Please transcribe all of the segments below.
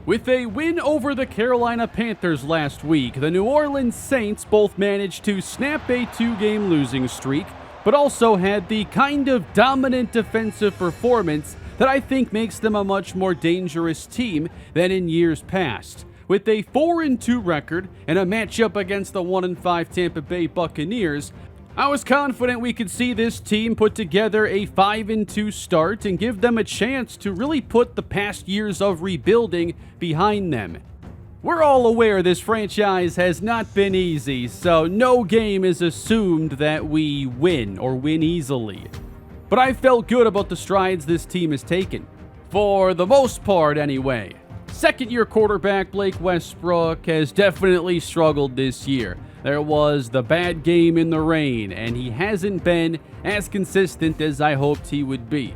With a win over the Carolina Panthers last week, the New Orleans Saints both managed to snap a 2-game losing streak, but also had the kind of dominant defensive performance that I think makes them a much more dangerous team than in years past. With a 4-2 record and a matchup against the 1-5 Tampa Bay Buccaneers, I was confident we could see this team put together a 5-2 start and give them a chance to really put the past years of rebuilding behind them. We're all aware this franchise has not been easy, so no game is assumed that we win or win easily. But I felt good about the strides this team has taken. For the most part, anyway. Second-year quarterback Blake Westbrook has definitely struggled this year. There was the bad game in the rain, and he hasn't been as consistent as I hoped he would be.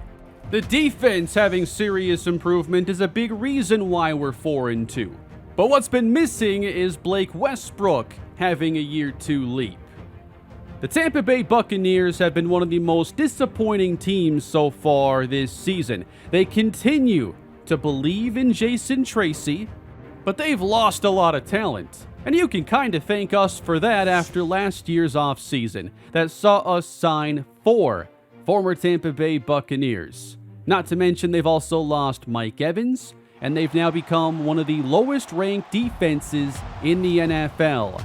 The defense having serious improvement is a big reason why we're 4-2. But what's been missing is Blake Westbrook having a year 2 leap. The Tampa Bay Buccaneers have been one of the most disappointing teams so far this season. They continue to believe in Jason Tracy, but they've lost a lot of talent. And you can kind of thank us for that after last year's offseason that saw us sign 4 former Tampa Bay Buccaneers. Not to mention they've also lost Mike Evans, and they've now become one of the lowest ranked defenses in the NFL.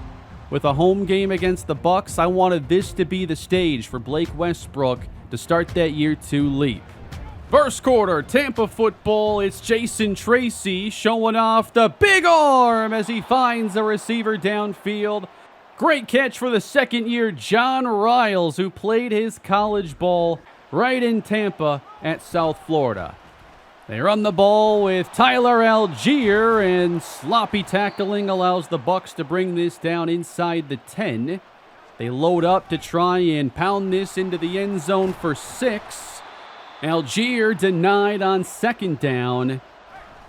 With a home game against the Bucs, I wanted this to be the stage for Blake Westbrook to start that year 2 leap. First quarter, Tampa football, it's Jason Tracy showing off the big arm as he finds a receiver downfield. Great catch for the second-year John Riles, who played his college ball right in Tampa at South Florida. They run the ball with Tyler Algier, and sloppy tackling allows the Bucs to bring this down inside the 10. They load up to try and pound this into the end zone for 6. Algier denied on second down.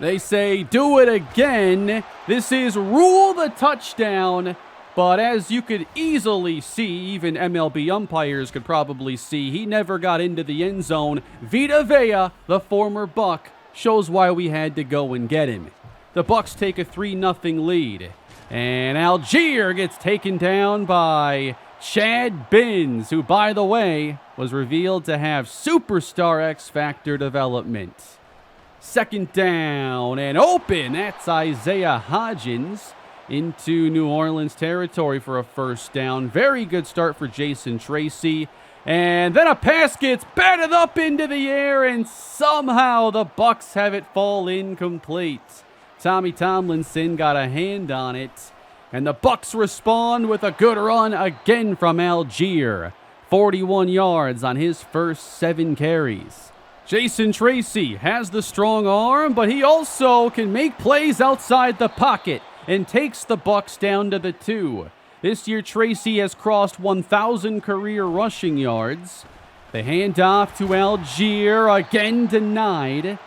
They say, do it again. This is rule the touchdown. But as you could easily see, even MLB umpires could probably see, he never got into the end zone. Vita Vea, the former Buck, shows why we had to go and get him. The Bucs take a 3-0 lead. And Algier gets taken down by Chad Binns, who, by the way, was revealed to have superstar X-Factor development. Second down and open. That's Isaiah Hodgins into New Orleans territory for a first down. Very good start for Jason Tracy. And then a pass gets batted up into the air, and somehow the Bucs have it fall incomplete. Tommy Tomlinson got a hand on it, and the Bucs respond with a good run again from Algier. 41 yards on his first 7 carries. Jason Tracy has the strong arm, but he also can make plays outside the pocket and takes the Bucs down to the 2. This year, Tracy has crossed 1,000 career rushing yards. The handoff to Algier, again denied.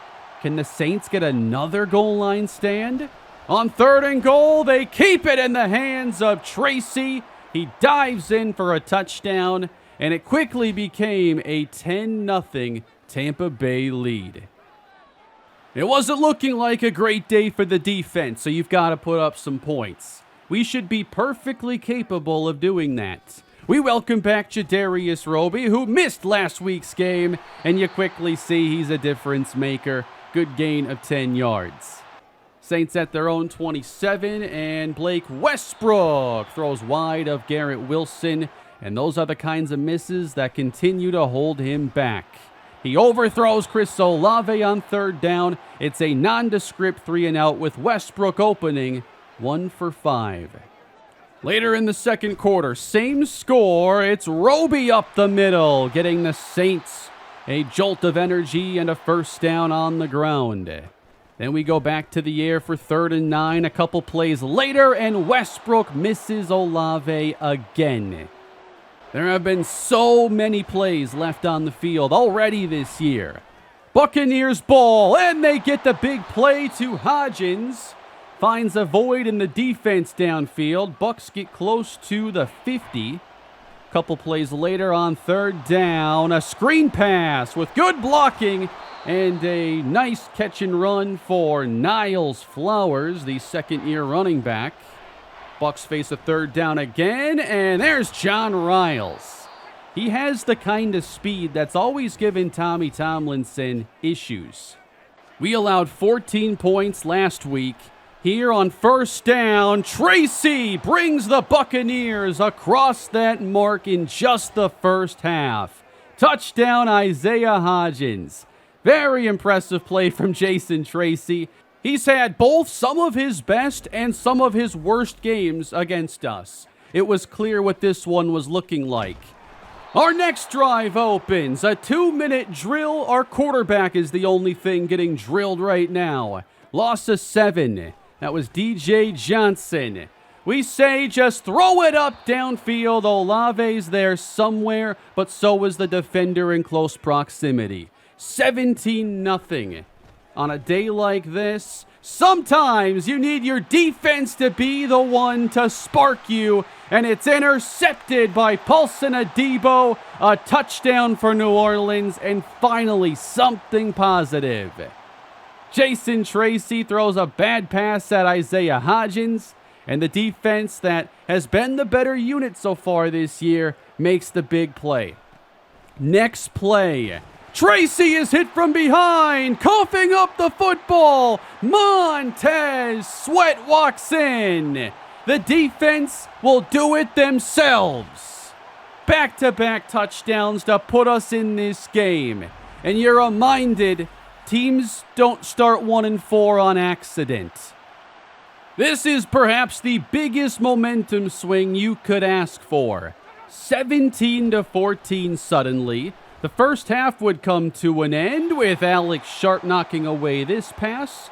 Can the Saints get another goal line stand? On 3rd and goal, they keep it in the hands of Tracy. He dives in for a touchdown, and it quickly became a 10-0 Tampa Bay lead. It wasn't looking like a great day for the defense, so you've got to put up some points. We should be perfectly capable of doing that. We welcome back Jadarius Roby, who missed last week's game, and you quickly see he's a difference maker. Good gain of 10 yards. Saints at their own 27, and Blake Westbrook throws wide of Garrett Wilson, and those are the kinds of misses that continue to hold him back. He overthrows Chris Olave on 3rd down. It's a nondescript 3-and-out with Westbrook opening 1 for 5. Later in the second quarter, same score. It's Roby up the middle, getting the Saints a jolt of energy and a first down on the ground. Then we go back to the air for 3rd and 9 a couple plays later, and Westbrook misses Olave again. There have been so many plays left on the field already this year. Buccaneers ball, and they get the big play to Hodgins. Finds a void in the defense downfield. Bucs get close to the 50. Couple plays later on 3rd down, a screen pass with good blocking, And a nice catch and run for Niles Flowers, the second-year running back. Bucks face a third down again, and there's John Riles. He has the kind of speed that's always given Tommy Tomlinson issues. We allowed 14 points last week. Here on first down, Tracy brings the Buccaneers across that mark in just the first half. Touchdown, Isaiah Hodgins. Very impressive play from Jason Tracy. He's had both some of his best and some of his worst games against us. It was clear what this one was looking like. Our next drive opens. A 2-minute drill. Our quarterback is the only thing getting drilled right now. Loss of 7. That was DJ Johnson. We say just throw it up downfield. Olave's there somewhere, but so is the defender in close proximity. 17-0. On a day like this, sometimes you need your defense to be the one to spark you, and it's intercepted by Paulson Adebo. A touchdown for New Orleans, and finally something positive. Jason Tracy throws a bad pass at Isaiah Hodgins, and the defense that has been the better unit so far this year makes the big play. Next play. Tracy is hit from behind, coughing up the football. Montez Sweat walks in. The defense will do it themselves. Back-to-back touchdowns to put us in this game. And you're reminded, teams don't start 1-4 on accident. This is perhaps the biggest momentum swing you could ask for. 17-14 suddenly. The first half would come to an end with Alex Sharp knocking away this pass.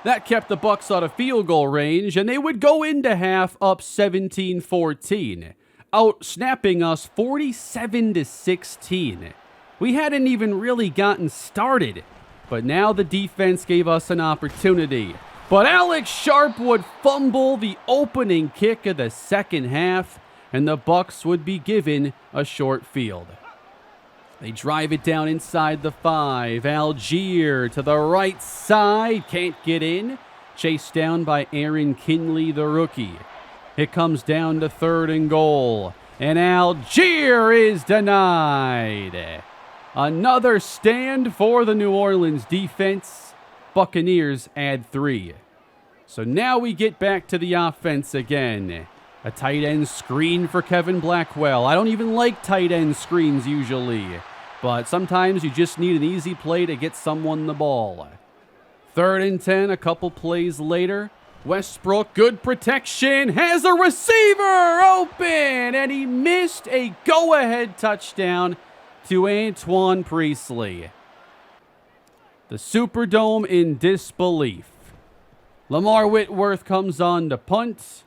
That kept the Bucks out of field goal range, and they would go into half up 17-14, out-snapping us 47-16. We hadn't even really gotten started, but now the defense gave us an opportunity. But Alex Sharp would fumble the opening kick of the second half, and the Bucks would be given a short field. They drive it down inside the 5. Algier to the right side. Can't get in. Chased down by Aaron Kinley, the rookie. It comes down to 3rd and goal. And Algier is denied. Another stand for the New Orleans defense. Buccaneers add 3. So now we get back to the offense again. A tight end screen for Kevin Blackwell. I don't even like tight end screens usually, but sometimes you just need an easy play to get someone the ball. 3rd and 10, a couple plays later. Westbrook, good protection, has a receiver open, and he missed a go-ahead touchdown to Antoine Priestley. The Superdome in disbelief. Lamar Whitworth comes on to punt.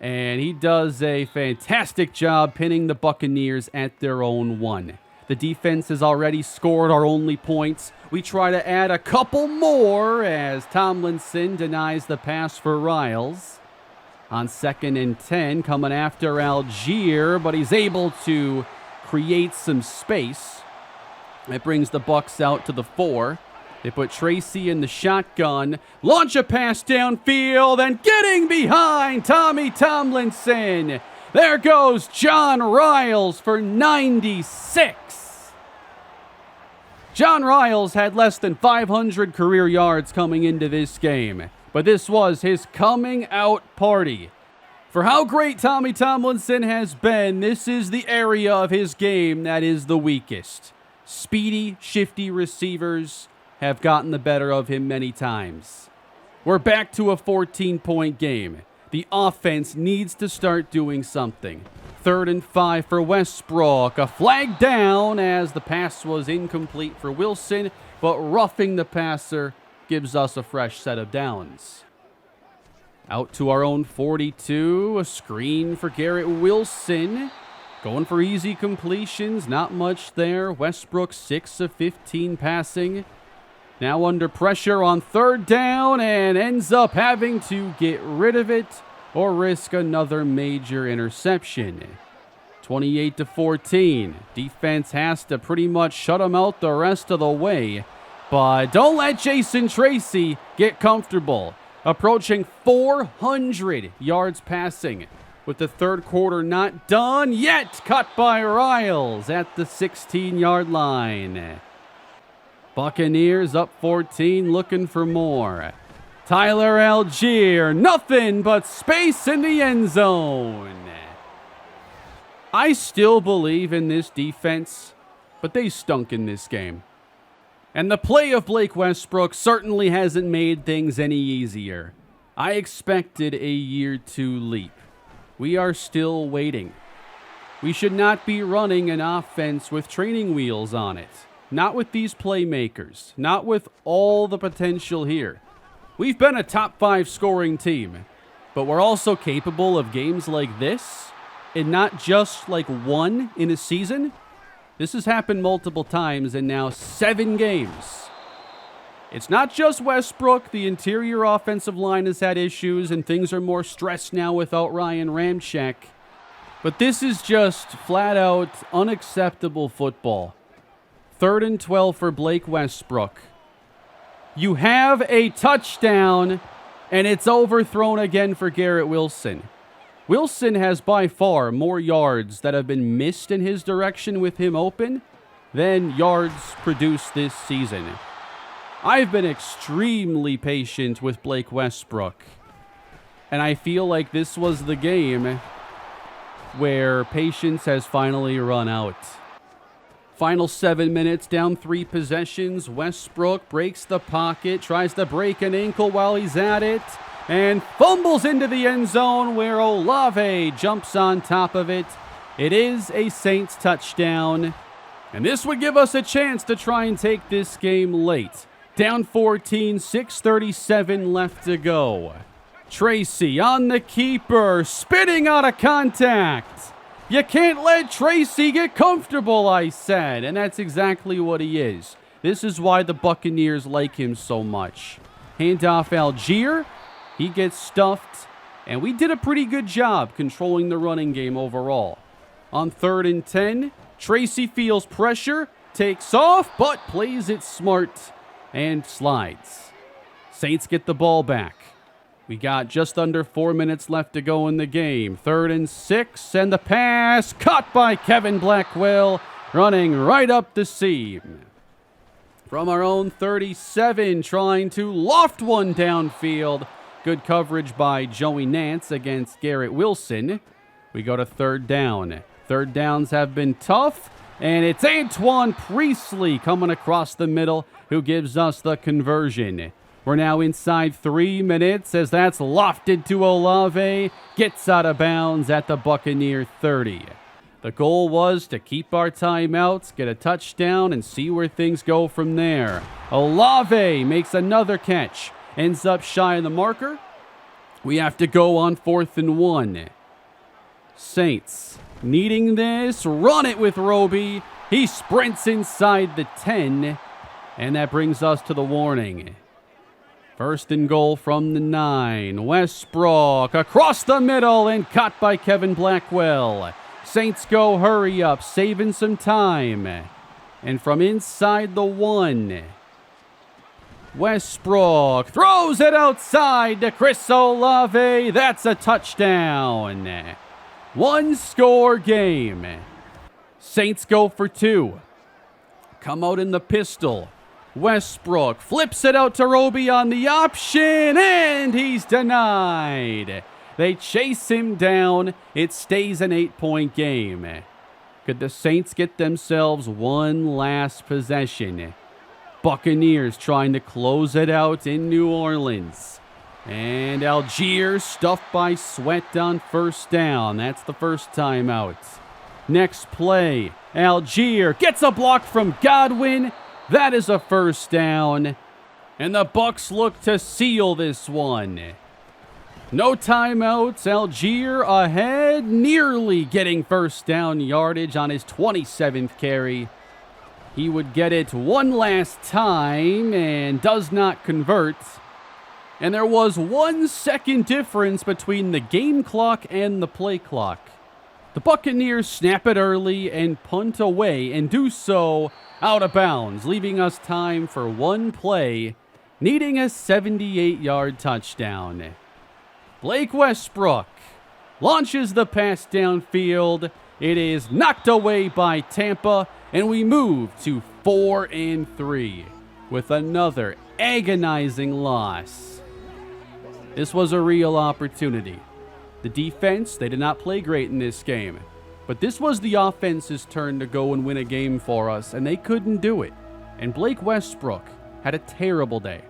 And he does a fantastic job pinning the Buccaneers at their own 1. The defense has already scored our only points. We try to add a couple more as Tomlinson denies the pass for Riles. On 2nd and 10, coming after Algier, but he's able to create some space. That brings the Bucks out to the 4. They put Tracy in the shotgun, launch a pass downfield, and getting behind Tommy Tomlinson. There goes John Riles for 96. John Riles had less than 500 career yards coming into this game, but this was his coming out party. For how great Tommy Tomlinson has been, this is the area of his game that is the weakest. Speedy, shifty receivers have gotten the better of him many times. We're back to a 14-point game. The offense needs to start doing something. 3rd and 5 for Westbrook. A flag down as the pass was incomplete for Wilson, but roughing the passer gives us a fresh set of downs. Out to our own 42. A screen for Garrett Wilson. Going for easy completions. Not much there. Westbrook 6 of 15 passing. Now under pressure on 3rd down and ends up having to get rid of it or risk another major interception. 28-14. Defense has to pretty much shut them out the rest of the way. But don't let Jason Tracy get comfortable. Approaching 400 yards passing with the third quarter not done yet. Cut by Riles at the 16-yard line. Buccaneers up 14, looking for more. Tyler Algier, nothing but space in the end zone. I still believe in this defense, but they stunk in this game. And the play of Blake Westbrook certainly hasn't made things any easier. I expected a year 2 leap. We are still waiting. We should not be running an offense with training wheels on it. Not with these playmakers. Not with all the potential here. We've been a top 5 scoring team, but we're also capable of games like this, and not just like one in a season. This has happened multiple times in now 7 games. It's not just Westbrook. The interior offensive line has had issues, and things are more stressed now without Ryan Ramczyk. But this is just flat-out unacceptable football. 3rd and 12 for Blake Westbrook. You have a touchdown, and it's overthrown again for Garrett Wilson. Wilson has by far more yards that have been missed in his direction with him open than yards produced this season. I've been extremely patient with Blake Westbrook, and I feel like this was the game where patience has finally run out. Final 7 minutes, down 3 possessions. Westbrook breaks the pocket, tries to break an ankle while he's at it, and fumbles into the end zone where Olave jumps on top of it. It is a Saints touchdown, and this would give us a chance to try and take this game late. Down 14, 6:37 left to go. Tracy on the keeper, spitting out of contact. You can't let Tracy get comfortable, I said, and that's exactly what he is. This is why the Buccaneers like him so much. Handoff Algier. He gets stuffed, and we did a pretty good job controlling the running game overall. On 3rd and 10, Tracy feels pressure, takes off, but plays it smart and slides. Saints get the ball back. We got just under 4 minutes left to go in the game. 3rd and 6, and the pass caught by Kevin Blackwell, running right up the seam. From our own 37, trying to loft one downfield. Good coverage by Joey Nance against Garrett Wilson. We go to 3rd down. 3rd downs have been tough, and it's Antoine Priestley coming across the middle who gives us the conversion. We're now inside 3 minutes as that's lofted to Olave. Gets out of bounds at the Buccaneer 30. The goal was to keep our timeouts, get a touchdown, and see where things go from there. Olave makes another catch. Ends up shy of the marker. We have to go on 4th and 1. Saints needing this. Run it with Roby. He sprints inside the 10. And that brings us to the warning. 1st and goal from the 9. Westbrook across the middle and caught by Kevin Blackwell. Saints go hurry up, saving some time. And from inside the 1... Westbrook throws it outside to Chris Olave. That's a touchdown. 1-score game. Saints go for 2. Come out in the pistol. Westbrook flips it out to Roby on the option, and he's denied. They chase him down. It stays an 8-point game. Could the Saints get themselves one last possession? Buccaneers trying to close it out in New Orleans. And Algier stuffed by Sweat on 1st down. That's the first time out. Next play, Algier gets a block from Godwin. That is a 1st down. And the Bucs look to seal this one. No timeouts. Algier ahead, nearly getting 1st down yardage on his 27th carry. He would get it one last time and does not convert. And there was 1 second difference between the game clock and the play clock. The Buccaneers snap it early and punt away, and do so out of bounds, leaving us time for one play, needing a 78-yard touchdown. Blake Westbrook launches the pass downfield. It is knocked away by Tampa, and we move to 4-3 with another agonizing loss. This was a real opportunity. The defense, they did not play great in this game, but this was the offense's turn to go and win a game for us, and they couldn't do it. And Blake Westbrook had a terrible day.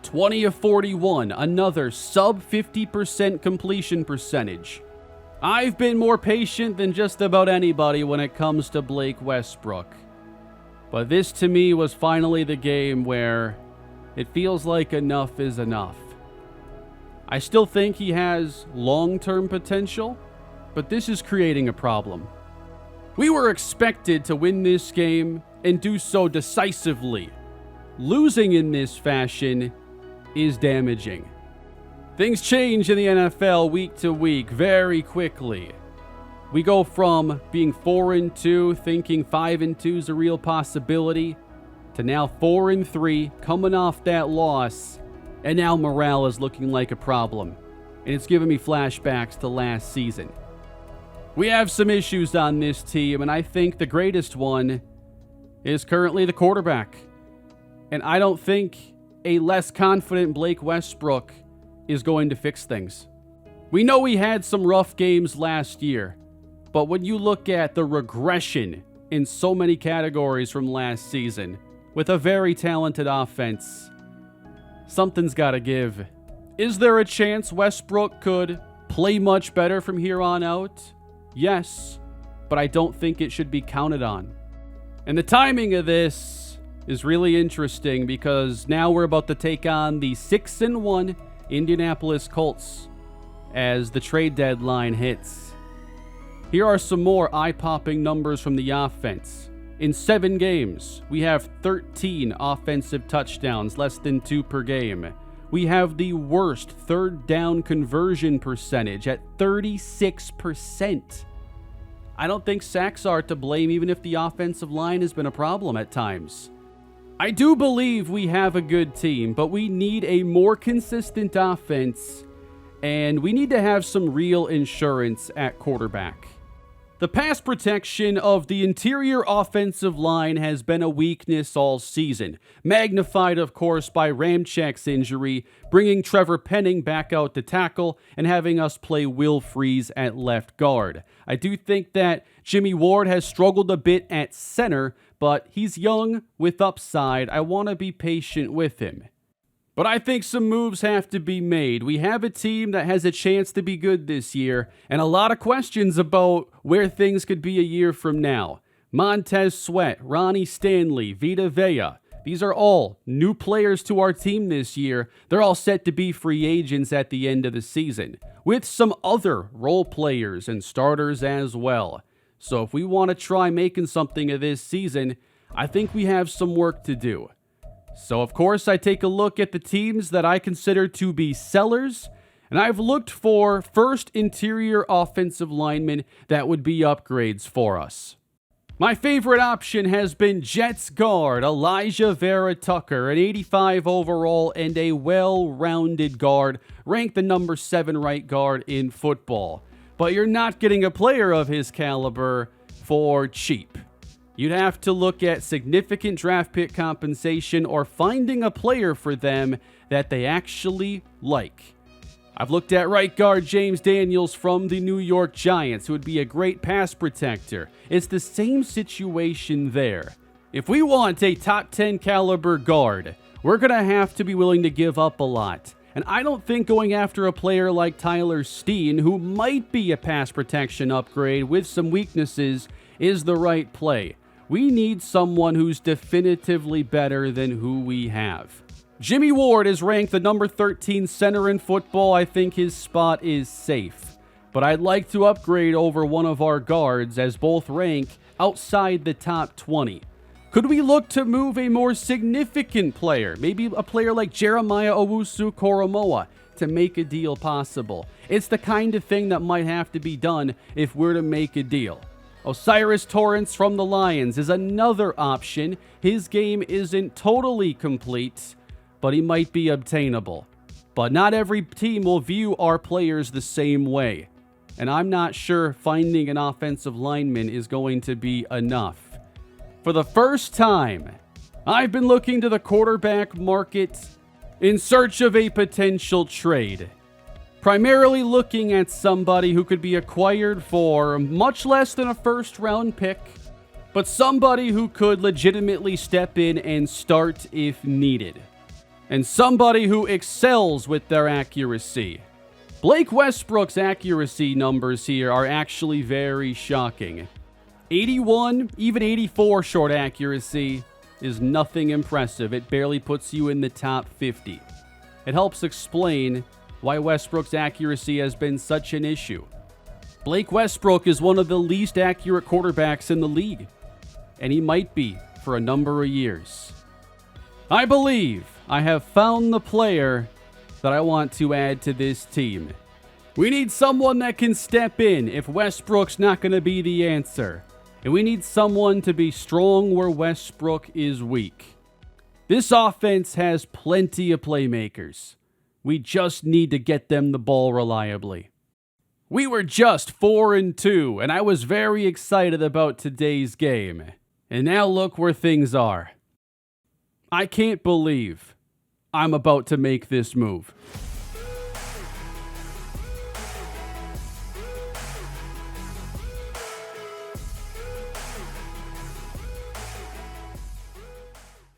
20 of 41, another sub 50% completion percentage. I've been more patient than just about anybody when it comes to Blake Westbrook. But this to me was finally the game where it feels like enough is enough. I still think he has long-term potential, but this is creating a problem. We were expected to win this game and do so decisively. Losing in this fashion is damaging. Things change in the NFL week to week very quickly. We go from being 4-2, thinking 5-2 is a real possibility, to now 4-3, coming off that loss, and now morale is looking like a problem. And it's giving me flashbacks to last season. We have some issues on this team, and I think the greatest one is currently the quarterback. And I don't think a less confident Blake Westbrook is going to fix things. We know we had some rough games last year, but when you look at the regression in so many categories from last season, with a very talented offense, something's got to give. Is there a chance Westbrook could play much better from here on out? Yes, but I don't think it should be counted on. And the timing of this is really interesting because now we're about to take on the 6-1 Indianapolis Colts as the trade deadline hits. Here are some more eye-popping numbers from the offense. In 7 games, we have 13 offensive touchdowns, less than 2 per game. We have the worst third down conversion percentage at 36%. I don't think sacks are to blame, even if the offensive line has been a problem at times. I do believe we have a good team, but we need a more consistent offense, and we need to have some real insurance at quarterback. The pass protection of the interior offensive line has been a weakness all season, magnified, of course, by Ramczak's injury, bringing Trevor Penning back out to tackle and having us play Will Freeze at left guard. I do think that Jimmy Ward has struggled a bit at center, but he's young with upside. I want to be patient with him. But I think some moves have to be made. We have a team that has a chance to be good this year, and a lot of questions about where things could be a year from now. Montez Sweat, Ronnie Stanley, Vita Vea. These are all new players to our team this year. They're all set to be free agents at the end of the season, with some other role players and starters as well. So if we want to try making something of this season, I think we have some work to do. So of course I take a look at the teams that I consider to be sellers, and I've looked for first interior offensive linemen that would be upgrades for us. My favorite option has been Jets guard Elijah Vera Tucker, an 85 overall and a well-rounded guard, ranked the number 7 right guard in football. But you're not getting a player of his caliber for cheap. You'd have to look at significant draft pick compensation or finding a player for them that they actually like. I've looked at right guard James Daniels from the New York Giants, who would be a great pass protector. It's the same situation there. If we want a top 10 caliber guard, we're going to have to be willing to give up a lot. And I don't think going after a player like Tyler Steen, who might be a pass protection upgrade with some weaknesses, is the right play. We need someone who's definitively better than who we have. Jimmy Ward is ranked the number 13 center in football. I think his spot is safe. But I'd like to upgrade over one of our guards, as both rank outside the top 20. Could we look to move a more significant player, maybe a player like Jeremiah Owusu-Koramoah, to make a deal possible? It's the kind of thing that might have to be done if we're to make a deal. Osiris Torrance from the Lions is another option. His game isn't totally complete, but he might be obtainable. But not every team will view our players the same way. And I'm not sure finding an offensive lineman is going to be enough. For the first time, I've been looking to the quarterback market in search of a potential trade. Primarily looking at somebody who could be acquired for much less than a first-round pick, but somebody who could legitimately step in and start if needed. And somebody who excels with their accuracy. Blake Westbrook's accuracy numbers here are actually very shocking. 81, even 84 short accuracy is nothing impressive. It barely puts you in the top 50. It helps explain why Westbrook's accuracy has been such an issue. Blake Westbrook is one of the least accurate quarterbacks in the league, and he might be for a number of years. I believe I have found the player that I want to add to this team. We need someone that can step in if Westbrook's not going to be the answer. And we need someone to be strong where Westbrook is weak. This offense has plenty of playmakers. We just need to get them the ball reliably. We were just 4-2, and I was very excited about today's game. And now look where things are. I can't believe I'm about to make this move.